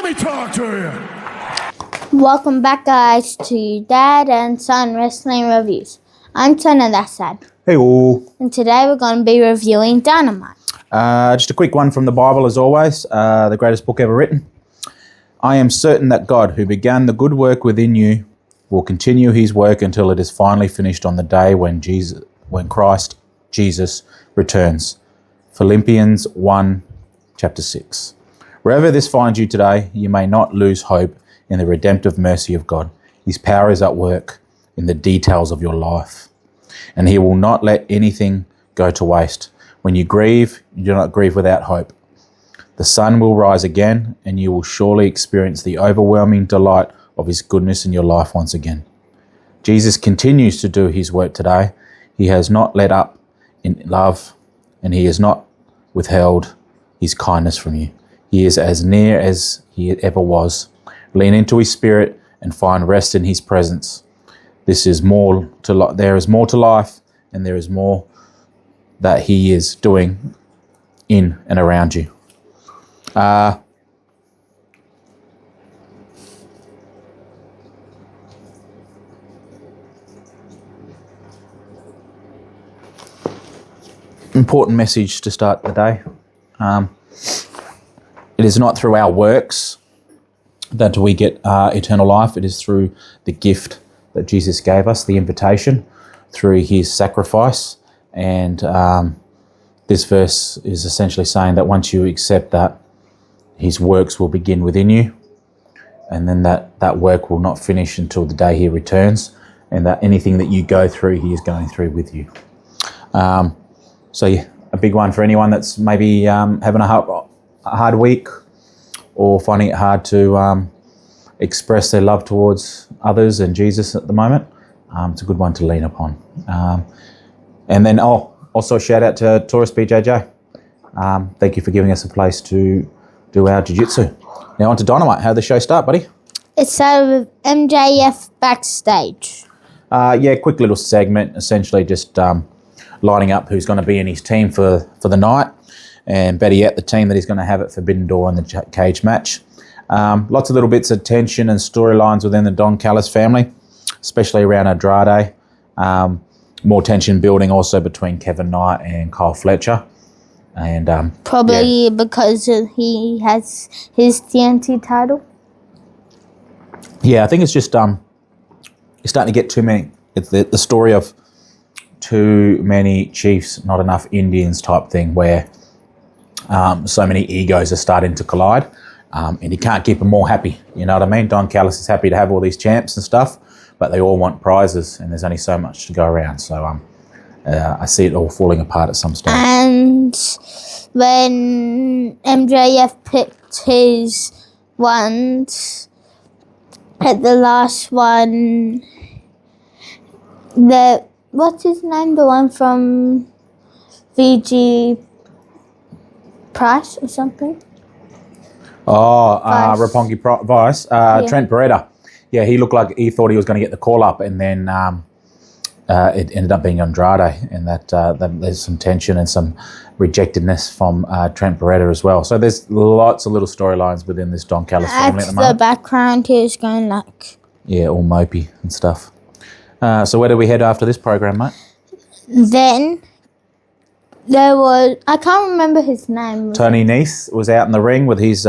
me talk to you. Welcome back, guys, to Dad and Son Wrestling Reviews. I'm Son and that's Dad. Hey all. And today we're going to be reviewing Dynamite. Just a quick one from the Bible as always, the greatest book ever written. I am certain that God, who began the good work within you, will continue his work until it is finally finished on the day when Christ Jesus returns. Philippians 1, chapter 6. Wherever this finds you today, you may not lose hope in the redemptive mercy of God. His power is at work in the details of your life, and he will not let anything go to waste. When you grieve, you do not grieve without hope. The sun will rise again, and you will surely experience the overwhelming delight of his goodness in your life once again. Jesus continues to do his work today. He has not let up in love, and he has not withheld his kindness from you. He is as near as he ever was. Lean into his spirit and find rest in his presence. There is more to life, and there is more that he is doing in and around you. Important message to start the day. It is not through our works that we get eternal life. It is through the gift that Jesus gave us, the invitation, through his sacrifice. And this verse is essentially saying that once you accept that, his works will begin within you, and then that work will not finish until the day he returns, and that anything that you go through, he is going through with you. So yeah, a big one for anyone that's maybe having a hard week or finding it hard to express their love towards others and Jesus at the moment. It's a good one to lean upon. And then also a shout out to Taurus BJJ. Thank you for giving us a place to do our jiu-jitsu. Now on to Dynamite. How'd the show start, buddy? It started with MJF Backstage. Quick little segment, essentially just lining up who's going to be in his team for the night, and better yet, the team that he's going to have at Forbidden Door in the cage match. Lots of little bits of tension and storylines within the Don Callis family, especially around Andrade. More tension building also between Kevin Knight and Kyle Fletcher. And because he has his TNT title. Yeah, I think it's just it's starting to get too many. It's the story of too many Chiefs, not enough Indians type thing, where so many egos are starting to collide, and you can't keep them all happy. You know what I mean? Don Callis is happy to have all these champs and stuff, but they all want prizes, and there's only so much to go around. So I see it all falling apart at some stage. And when MJF picked his ones at the last one, what's his name? The one from VG Price or something? Roppongi Vice. Trent Beretta. Yeah, he looked like he thought he was going to get the call up, and then it ended up being Andrade, and that there's some tension and some rejectedness from Trent Beretta as well. So there's lots of little storylines within this Don Callis family at the moment. The background here is going like... Yeah, all mopey and stuff. So where do we head after this program, mate? Then there was... I can't remember his name. Tony Nese was out in the ring with his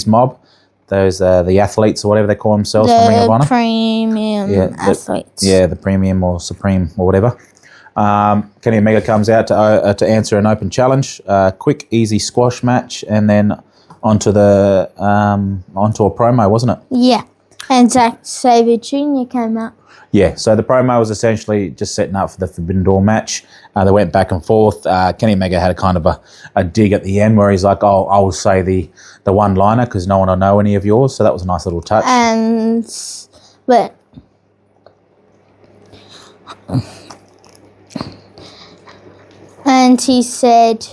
mob. Those the athletes or whatever they call themselves from Ring of Honor. Athletes. The premium or supreme or whatever. Kenny Omega comes out to answer an open challenge. Quick, easy squash match, and then onto a promo, wasn't it? Yeah, and Zack Sabre Jr. came out. Yeah, so the promo was essentially just setting up for the Forbidden Door match. They went back and forth. Kenny Omega had a kind of a dig at the end where he's like, "Oh, I will say the one-liner because no one will know any of yours." So that was a nice little touch. And he said,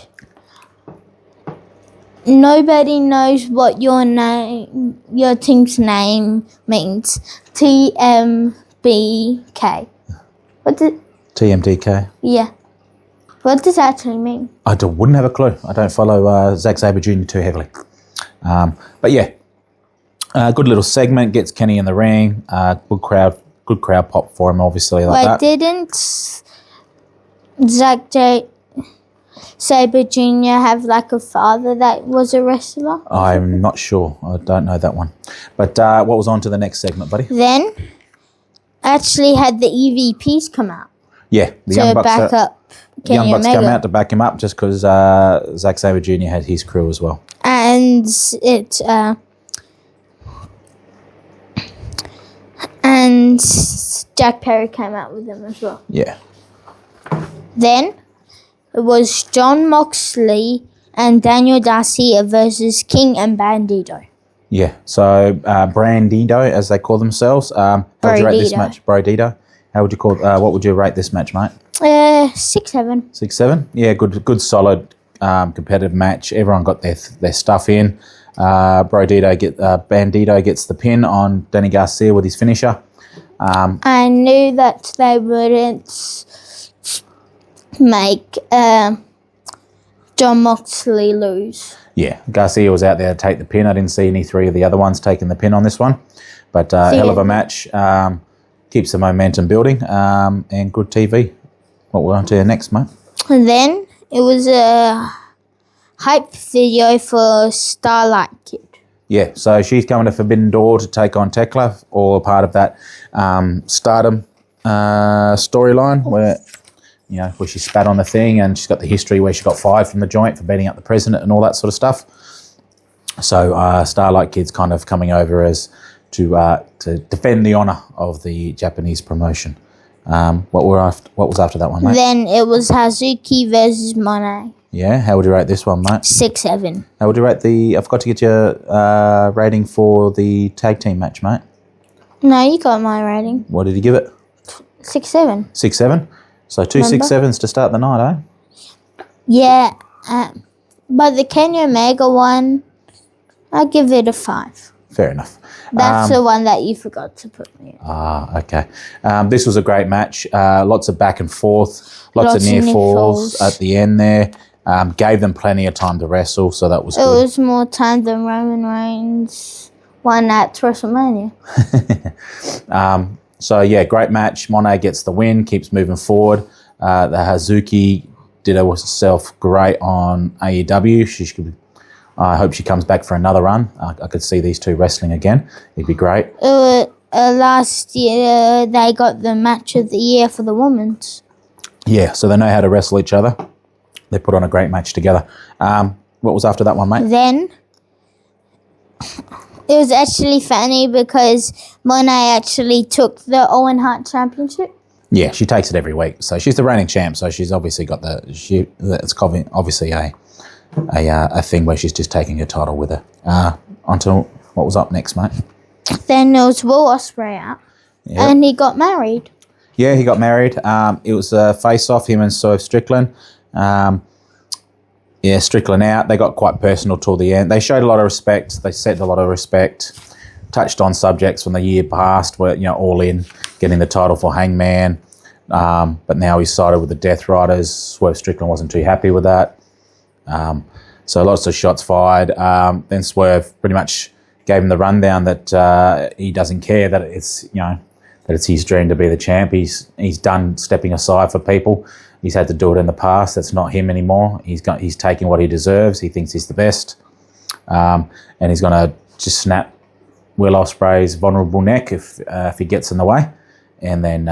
"Nobody knows what your team's name means. TMBK." What did... TMDK? Yeah. What does that actually mean? I wouldn't have a clue. I don't follow Zack Sabre Jr. too heavily. But yeah, Good little segment, gets Kenny in the ring. Good crowd pop for him, obviously, like that. Didn't Sabre Jr. have like a father that was a wrestler? I'm not sure. I don't know that one. But what was on to the next segment, buddy? Then actually had the EVPs come out. Yeah, the Young Bucks come out to back him up just because Zack Sabre Jr. had his crew as well. And and Jack Perry came out with them as well. Yeah. Then it was John Moxley and Daniel Garcia versus King and Bandito. Yeah, so Brandito, as they call themselves. How would you rate this match? Brodito. How would you call? What would you rate this match, mate? 6-7. 6-7. Yeah, good, solid, competitive match. Everyone got their stuff in. Bandito gets the pin on Danny Garcia with his finisher. I knew that they wouldn't make John Moxley lose. Yeah, Garcia was out there to take the pin. I didn't see any three of the other ones taking the pin on this one. But hell of a match. Keeps the momentum building and good TV. What we're on to next, mate? And then it was a hype video for Starlight Kid. Yeah, so she's coming to Forbidden Door to take on Tekla, all a part of that Stardom storyline where she spat on the thing and she's got the history where she got fired from the joint for beating up the president and all that sort of stuff. So Starlight Kid's kind of coming over as to defend the honour of the Japanese promotion. What was after that one, mate? Then it was Hazuki versus MONE. Yeah, how would you rate this one, mate? 6-7. How would you rate I forgot to get your rating for the tag team match, mate. No, you got my rating. What did you give it? 6-7. 6-7? So 2 6-7s to start the night, eh? Yeah, but the Kenny Omega one, I give it a 5. Fair enough. That's the one that you forgot to put me in. Okay. This was a great match. Lots of back and forth, lots of near falls at the end there. Gave them plenty of time to wrestle, so that was good. It was more time than Roman Reigns won at WrestleMania. So, yeah, great match. MONE gets the win, keeps moving forward. The Hazuki did herself great on AEW. I hope she comes back for another run. I could see these two wrestling again. It'd be great. Last year, they got the match of the year for the women's. Yeah, so they know how to wrestle each other. They put on a great match together. What was after that one, mate? Then it was actually funny because MONE actually took the Owen Hart Championship. Yeah, she takes it every week. So she's the reigning champ. So she's obviously got it's obviously a thing where she's just taking her title with her. Onto what was up next, mate? Then there was Will Ospreay out, and he got married. Yeah, he got married. It was a face-off, him and Swerve Strickland. Strickland out. They got quite personal till the end. They showed a lot of respect. They said a lot of respect. Touched on subjects from the year past, where All In getting the title for Hangman, but now he's sided with the Death Riders. Swerve Strickland wasn't too happy with that. So lots of shots fired. Then Swerve pretty much gave him the rundown that he doesn't care, that it's that it's his dream to be the champ. He's done stepping aside for people. He's had to do it in the past. That's not him anymore. He's taking what he deserves. He thinks he's the best, and he's going to just snap Will Ospreay's vulnerable neck if he gets in the way. And then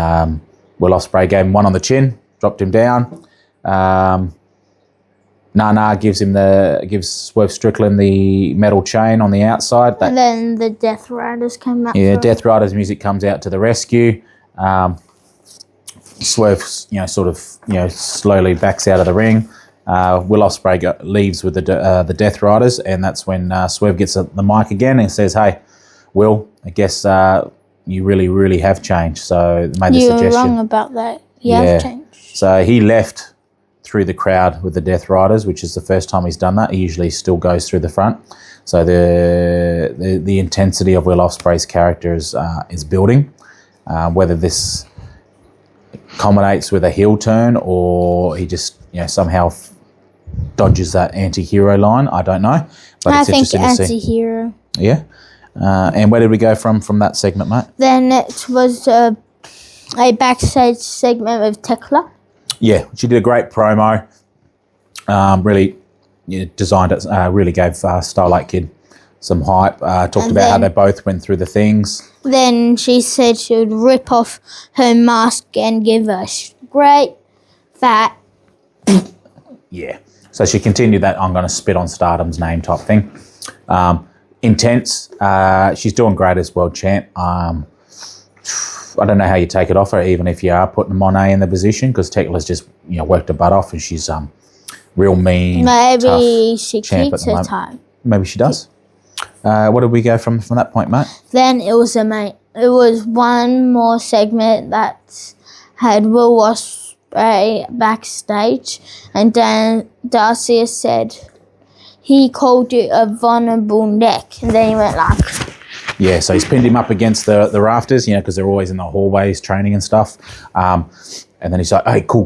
Will Ospreay gave him one on the chin, dropped him down. Nana gives Swerve Strickland the metal chain on the outside. And then the Death Riders come out. Yeah, Death Riders music comes out to the rescue. Swerve, slowly backs out of the ring. Will Ospreay leaves with the Death Riders, and that's when Swerve gets the mic again and says, "Hey, Will, I guess you really, really have changed." So made the suggestion. You're wrong about that. You have changed. So he left through the crowd with the Death Riders, which is the first time he's done that. He usually still goes through the front. So the intensity of Will Ospreay's character is building. Whether this culminates with a heel turn or he just somehow dodges that anti-hero line, I don't know. But I it's think interesting to see. anti-hero. Yeah. And where did we go from that segment, mate? Then it was a backstage segment with Tekla. Yeah, she did a great promo. Really designed it, really gave Starlight Kid some hype. Talked about how they both went through the things. Then she said she would rip off her mask and give a great fat... Yeah. So she continued that I'm going to spit on Stardom's name type thing. Intense. She's doing great as world champ. I don't know how you take it off her, even if you are putting MONE in the position, because Tekla's just worked her butt off, and she's real mean. Maybe she keeps her time. Maybe she does. What did we go from that point, mate? Then it was one more segment that had Will Ospreay backstage, and then Garcia said he called it a vulnerable neck, and then he went like... Yeah, so he's pinned him up against the rafters, because they're always in the hallways training and stuff. And then he's like, hey, cool.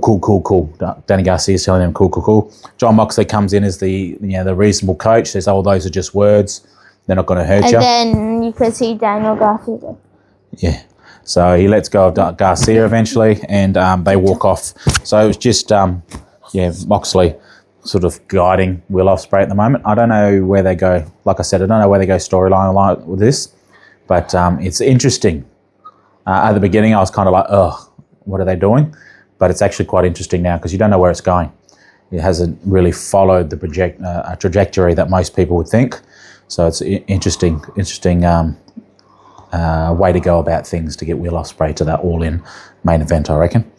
Danny Garcia's telling him, cool. John Moxley comes in as the reasonable coach, says, oh, those are just words. They're not going to hurt you. And then you could see Daniel Garcia. Yeah. So he lets go of Garcia eventually, and they walk off. So it was just, Moxley sort of guiding Will Ospreay at the moment. I don't know where they go. Like I said, I don't know where they go storyline with this, but it's interesting. At the beginning, I was kind of like, oh, what are they doing? But it's actually quite interesting now because you don't know where it's going. It hasn't really followed the trajectory that most people would think. So it's interesting way to go about things to get Will Ospreay to that all-in main event, I reckon.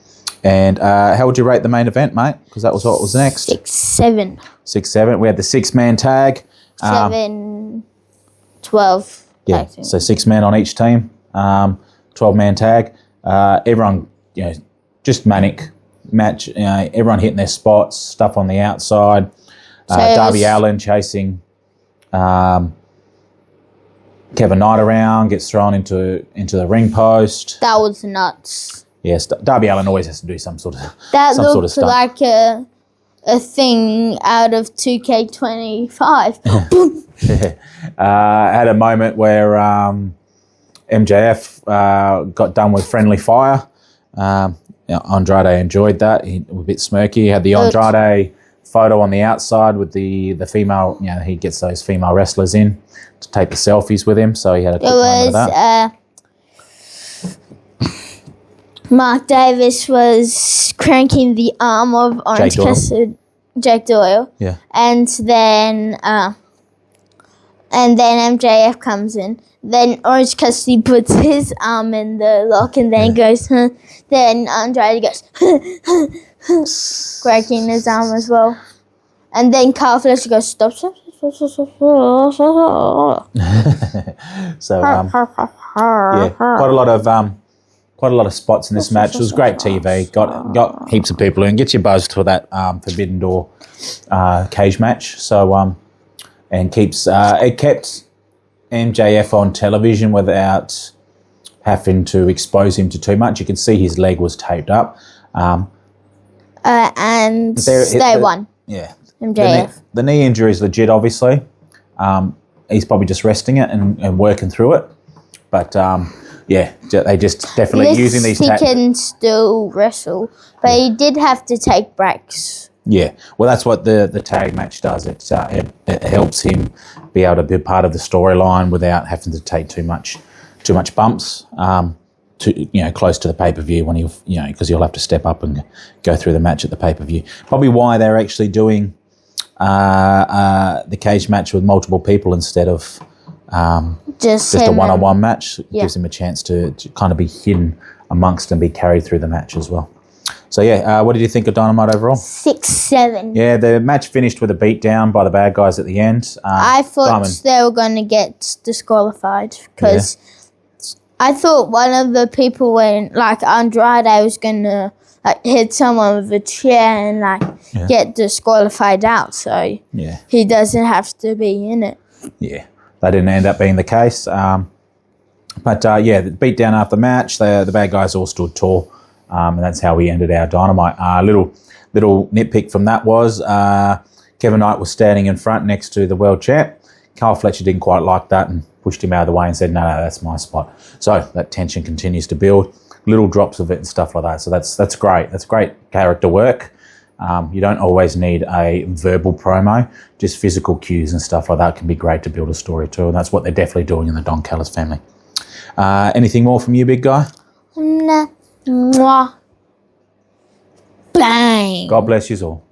And how would you rate the main event, mate? Because that was what was next. 6-7. 6-7. We had the 6-man tag. 7-12. Yeah, so 6 men on each team. 12-man tag. Everyone, just manic match. Everyone hitting their spots. Stuff on the outside. Darby Allin chasing Kevin Knight around, gets thrown into the ring post. That was nuts. Yes, Darby Allin always has to do some sort of that some looked sort of like a thing out of 2K25. Had a moment where MJF got done with friendly fire. Andrade enjoyed that. He was a bit smirky. He had the Andrade photo on the outside with the female. He gets those female wrestlers in to take the selfies with him. So he had a quick moment of that. Mark Davis was cranking the arm of Orange Cassidy, Jack Doyle. Yeah. And then MJF comes in. Then Orange Cassidy puts his arm in the lock and then goes, huh. Then Andrade goes, cracking his arm as well. And then Kyle Fletcher goes, stop. So, quite a lot of spots in this match. It was great TV. Got heaps of people in. Gets you buzzed for that Forbidden Door cage match. So and it kept MJF on television without having to expose him to too much. You could see his leg was taped up. And they won. Yeah. MJF. The knee injury is legit, obviously. He's probably just resting it and working through it. But they just definitely using these. He can still wrestle, but he did have to take breaks. Yeah, well, that's what the tag match does. It helps him be able to be part of the storyline without having to take too much bumps. Close to the pay-per-view when because he'll have to step up and go through the match at the pay-per-view. Probably why they're actually doing the cage match with multiple people instead of just a one-on-one match. It gives him a chance to kind of be hidden amongst and be carried through the match as well. So, what did you think of Dynamite overall? 6-7. Yeah, the match finished with a beatdown by the bad guys at the end. I thought they were going to get disqualified because I thought one of the people went, Andrade was going to hit someone with a chair and get disqualified out. So he doesn't have to be in it. Yeah, that didn't end up being the case. The beatdown after the match, the bad guys all stood tall. And that's how we ended our Dynamite. Little nitpick from that was Kevin Knight was standing in front next to the world champ. Carl Fletcher didn't quite like that and pushed him out of the way and said, no, that's my spot. So that tension continues to build, little drops of it and stuff like that. So that's great. That's great character work. You don't always need a verbal promo, just physical cues and stuff like that can be great to build a story too. And that's what they're definitely doing in the Don Callis family. Anything more from you, big guy? Nah. Mwah. Bang. God bless you all.